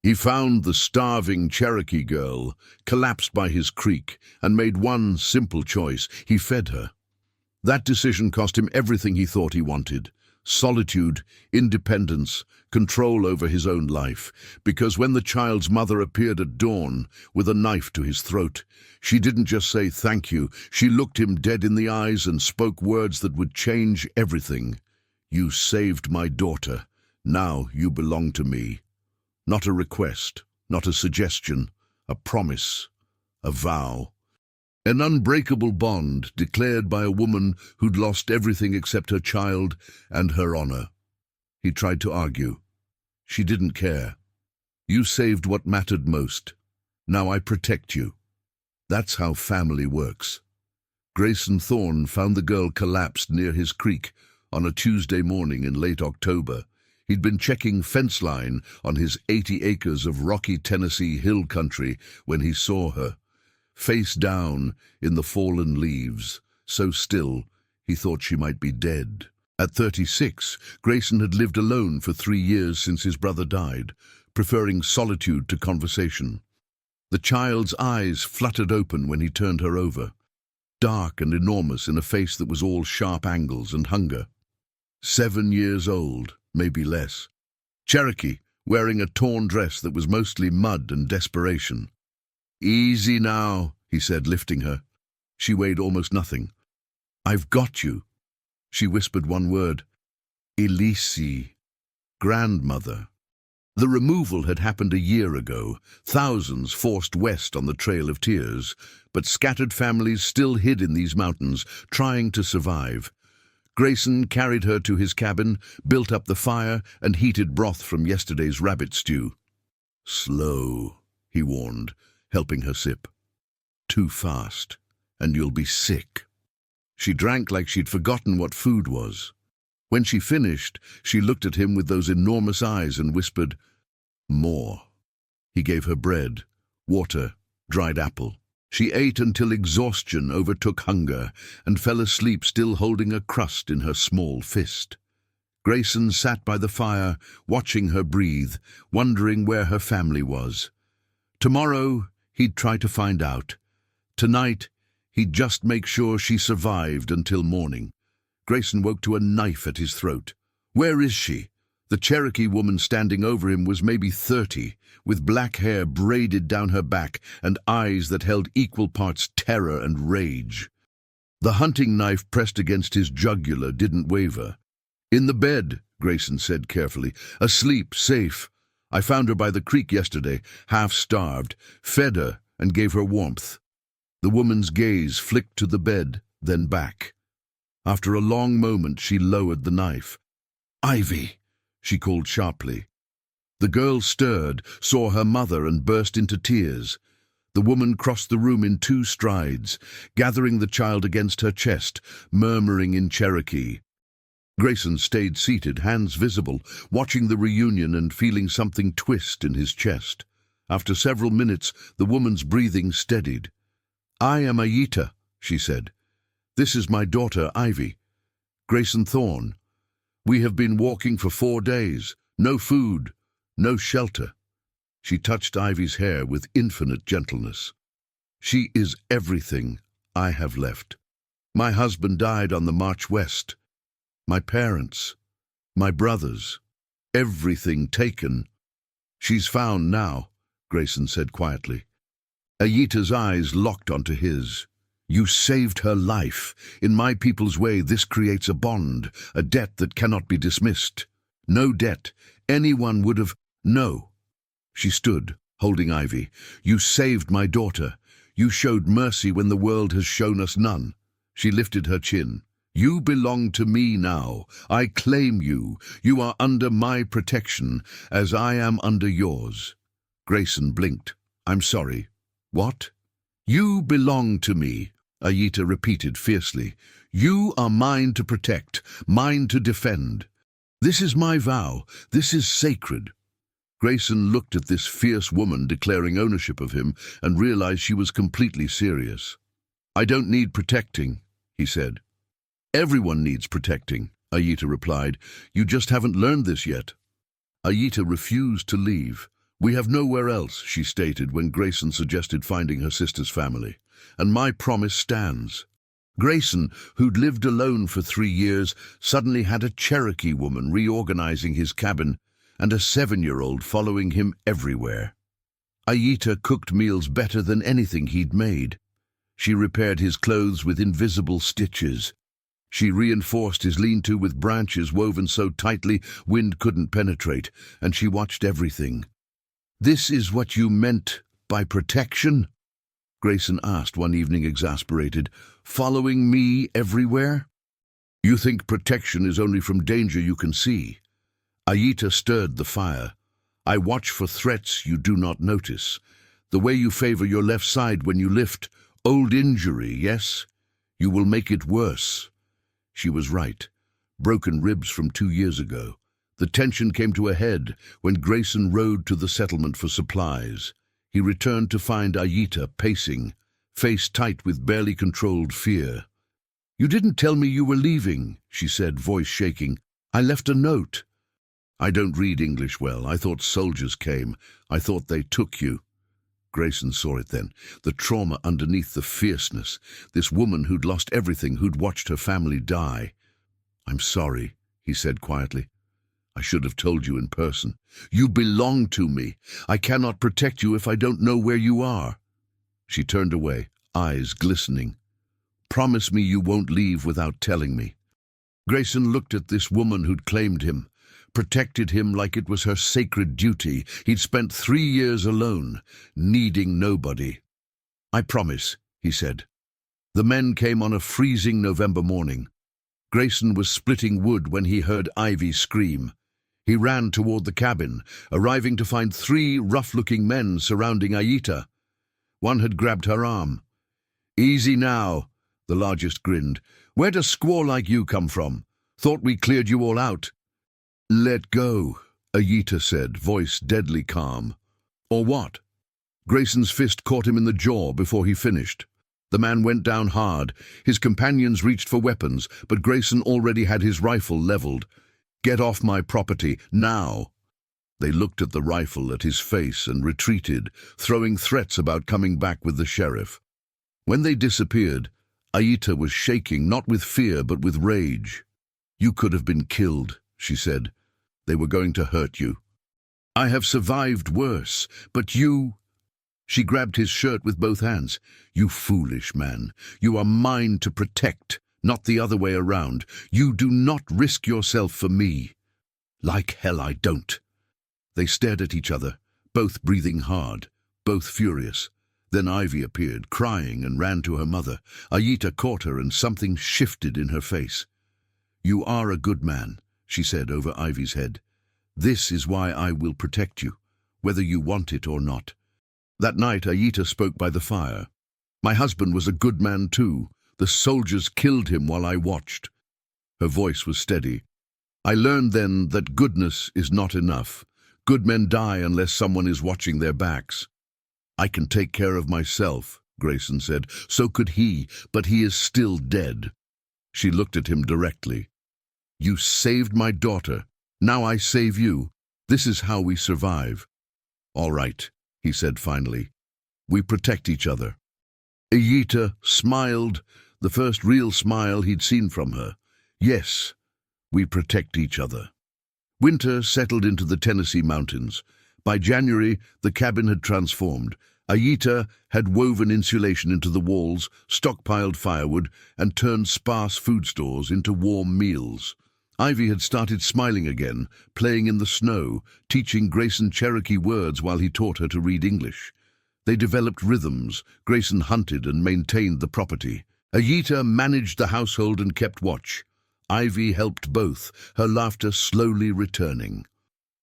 He found the starving Cherokee girl, collapsed by his creek, and made one simple choice. He fed her. That decision cost him everything he thought he wanted: solitude, independence, control over his own life. Because when the child's mother appeared at dawn with a knife to his throat, she didn't just say thank you. She looked him dead in the eyes and spoke words that would change everything. "You saved my daughter. Now you belong to me." Not a request, not a suggestion, a promise, a vow. An unbreakable bond declared by a woman who'd lost everything except her child and her honor. He tried to argue. She didn't care. "You saved what mattered most. Now I protect you." That's how family works. Grayson Thorne found the girl collapsed near his creek on a Tuesday morning in late October. He'd been checking fence line on his 80 acres of rocky Tennessee hill country when he saw her, face down in the fallen leaves, so still he thought she might be dead. At 36, Grayson had lived alone for 3 years since his brother died, preferring solitude to conversation. The child's eyes fluttered open when he turned her over, dark and enormous in a face that was all sharp angles and hunger. 7 years old, maybe less. Cherokee, wearing a torn dress that was mostly mud and desperation. "Easy now," he said, lifting her. She weighed almost nothing. "I've got you." She whispered one word: "Elise, grandmother." The removal had happened a year ago, thousands forced west on the Trail of Tears, but scattered families still hid in these mountains, trying to survive. Grayson carried her to his cabin, built up the fire, and heated broth from yesterday's rabbit stew. "Slow," he warned, helping her sip. "Too fast, and you'll be sick." She drank like she'd forgotten what food was. When she finished, she looked at him with those enormous eyes and whispered, "More." He gave her bread, water, dried apple. She ate until exhaustion overtook hunger and fell asleep still holding a crust in her small fist. Grayson sat by the fire, watching her breathe, wondering where her family was. Tomorrow, he'd try to find out. Tonight, he'd just make sure she survived until morning. Grayson woke to a knife at his throat. Where is she? The Cherokee woman standing over him was maybe 30, with black hair braided down her back and eyes that held equal parts terror and rage. The hunting knife pressed against his jugular didn't waver. "In the bed," Grayson said carefully. "Asleep, safe. I found her by the creek yesterday, half-starved, fed her and gave her warmth." The woman's gaze flicked to the bed, then back. After a long moment, she lowered the knife. "Ivy!" she called sharply. The girl stirred, saw her mother, and burst into tears. The woman crossed the room in 2 strides, gathering the child against her chest, murmuring in Cherokee. Grayson stayed seated, hands visible, watching the reunion and feeling something twist in his chest. After several minutes, the woman's breathing steadied. "I am Ayita," she said. "This is my daughter, Ivy. Grayson Thorne. We have been walking for 4 days. No food, no shelter." She touched Ivy's hair with infinite gentleness. "She is everything I have left. My husband died on the march west. My parents, my brothers, everything taken." "She's found now," Grayson said quietly. Ayita's eyes locked onto his. "You saved her life. In my people's way, this creates a bond, a debt that cannot be dismissed. No debt. Anyone would have—" "No." She stood, holding Ivy. "You saved my daughter. You showed mercy when the world has shown us none." She lifted her chin. "You belong to me now. I claim you. You are under my protection, as I am under yours." Grayson blinked. "I'm sorry. What?" "You belong to me," Ayita repeated fiercely. "You are mine to protect, mine to defend. This is my vow. This is sacred." Grayson looked at this fierce woman declaring ownership of him and realized she was completely serious. "I don't need protecting," he said. "Everyone needs protecting," Ayita replied. "You just haven't learned this yet." Ayita refused to leave, "We have nowhere else," she stated when Grayson suggested finding her sister's family, "and my promise stands." Grayson, who'd lived alone for 3 years, suddenly had a Cherokee woman reorganizing his cabin and a 7-year-old following him everywhere. Aita cooked meals better than anything he'd made. She repaired his clothes with invisible stitches. She reinforced his lean-to with branches woven so tightly wind couldn't penetrate, and she watched everything. "This is what you meant by protection?" Grayson asked one evening, exasperated. "Following me everywhere? You think protection is only from danger you can see?" Aita stirred the fire. "I watch for threats you do not notice. The way you favor your left side when you lift. Old injury, yes? You will make it worse." She was right. Broken ribs from 2 years ago. The tension came to a head when Grayson rode to the settlement for supplies. He returned to find Aita pacing, face tight with barely controlled fear. "You didn't tell me you were leaving," she said, voice shaking. "I left a note." "I don't read English well. I thought soldiers came. I thought they took you." Grayson saw it then, the trauma underneath the fierceness. This woman who'd lost everything, who'd watched her family die. "I'm sorry," he said quietly. "I should have told you in person. You belong to me. I cannot protect you if I don't know where you are." She turned away, eyes glistening. "Promise me you won't leave without telling me." Grayson looked at this woman who'd claimed him, protected him like it was her sacred duty. He'd spent 3 years alone, needing nobody. "I promise," he said. The men came on a freezing November morning. Grayson was splitting wood when he heard Ivy scream. He ran toward the cabin, arriving to find 3 rough-looking men surrounding Aita. One had grabbed her arm. "Easy now," the largest grinned. "Where does squaw like you come from? Thought we cleared you all out." "Let go," Aita said, voice deadly calm. "Or what?" Grayson's fist caught him in the jaw before he finished. The man went down hard. His companions reached for weapons, but Grayson already had his rifle leveled. "Get off my property, now!" They looked at the rifle, at his face, and retreated, throwing threats about coming back with the sheriff. When they disappeared, Aita was shaking, not with fear, but with rage. "You could have been killed," she said. "They were going to hurt you. I have survived worse, but you—" She grabbed his shirt with both hands. "You foolish man. You are mine to protect, not the other way around. You do not risk yourself for me." "Like hell I don't." They stared at each other, both breathing hard, both furious. Then Ivy appeared, crying, and ran to her mother. Aita caught her, and something shifted in her face. "You are a good man," she said over Ivy's head. "This is why I will protect you, whether you want it or not." That night, Aita spoke by the fire. "My husband was a good man too. The soldiers killed him while I watched." Her voice was steady. "I learned then that goodness is not enough. Good men die unless someone is watching their backs." "I can take care of myself," Grayson said. "So could he, but he is still dead." She looked at him directly. "You saved my daughter. Now I save you. This is how we survive." "All right," he said finally. "We protect each other." Aita smiled, the first real smile he'd seen from her. "Yes, we protect each other." Winter settled into the Tennessee mountains. By January, the cabin had transformed. Aita had woven insulation into the walls, stockpiled firewood, and turned sparse food stores into warm meals. Ivy had started smiling again, playing in the snow, teaching Grayson Cherokee words while he taught her to read English. They developed rhythms. Grayson hunted and maintained the property. Aita managed the household and kept watch. Ivy helped both, her laughter slowly returning.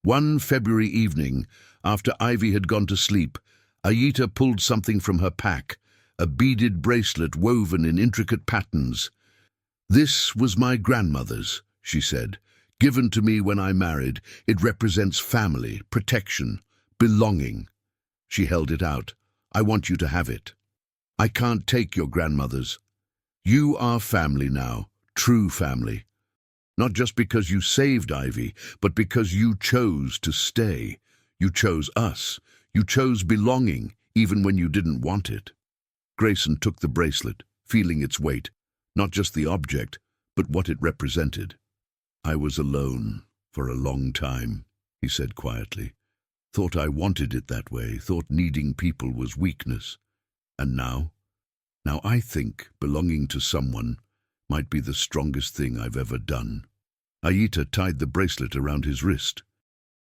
One February evening, after Ivy had gone to sleep, Aita pulled something from her pack, a beaded bracelet woven in intricate patterns. "This was my grandmother's," she said, "given to me when I married. It represents family, protection, belonging." She held it out. "I want you to have it." "I can't take your grandmother's. You are family now, true family. Not just because you saved Ivy, but because you chose to stay. You chose us. You chose belonging, even when you didn't want it. Grayson took the bracelet, feeling its weight, not just the object, but what it represented. I was alone for a long time, he said quietly. Thought I wanted it that way, thought needing people was weakness. And now? Now I think belonging to someone might be the strongest thing I've ever done. Aita tied the bracelet around his wrist.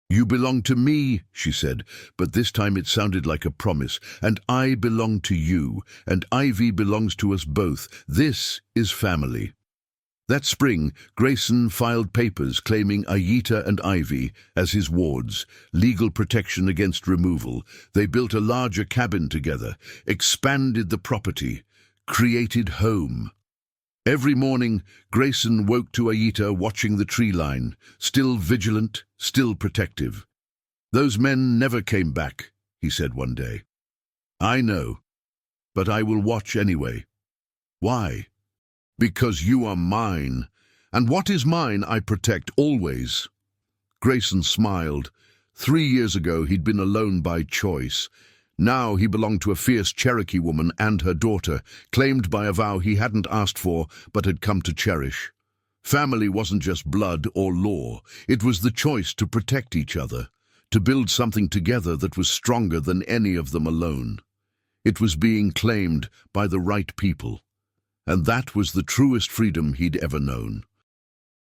You belong to me, she said, but this time it sounded like a promise. And I belong to you, and Ivy belongs to us both. This is family. That spring, Grayson filed papers claiming Aita and Ivy as his wards, legal protection against removal. They built a larger cabin together, expanded the property, created home. Every morning, Grayson woke to Aita watching the tree line, still vigilant, still protective. Those men never came back, he said one day. I know, but I will watch anyway. Why? Because you are mine, and what is mine I protect always. Grayson smiled. 3 years ago he'd been alone by choice. Now he belonged to a fierce Cherokee woman and her daughter, claimed by a vow he hadn't asked for but had come to cherish. Family wasn't just blood or law, it was the choice to protect each other, to build something together that was stronger than any of them alone. It was being claimed by the right people. And that was the truest freedom he'd ever known.